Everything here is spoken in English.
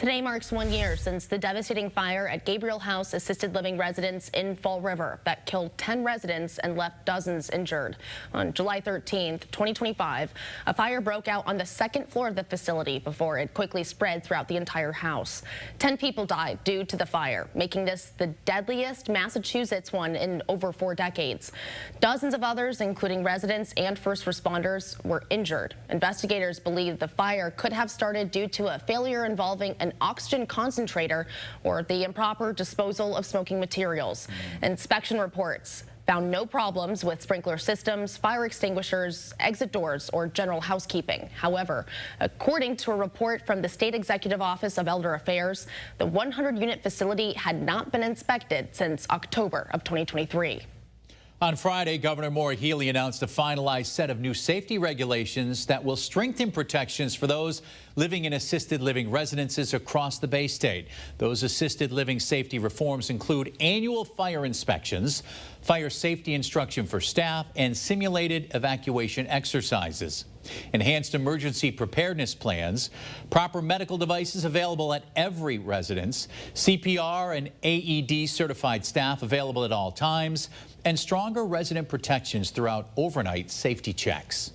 Today marks 1 year since the devastating fire at Gabriel House assisted living residence in Fall River that killed 10 residents and left dozens injured. On July 13th, 2025, a fire broke out on the second floor of the facility before it quickly spread throughout the entire house. 10 people died due to the fire, making this the deadliest Massachusetts one in over 4 decades. Dozens of others, including residents and first responders, were injured. Investigators believe the fire could have started due to a failure involving an oxygen concentrator or the improper disposal of smoking materials. Inspection reports found no problems with sprinkler systems, fire extinguishers, exit doors, or general housekeeping. However, according to a report from the State Executive Office of Elder Affairs, the 100-unit facility had not been inspected since October of 2023. On Friday, Governor Healey announced a finalized set of new safety regulations that will strengthen protections for those living in assisted living residences across the Bay State. Those assisted living safety reforms include annual fire inspections, fire safety instruction for staff, and simulated evacuation exercises. Enhanced emergency preparedness plans, proper medical devices available at every residence, CPR and AED certified staff available at all times, and stronger resident protections throughout overnight safety checks.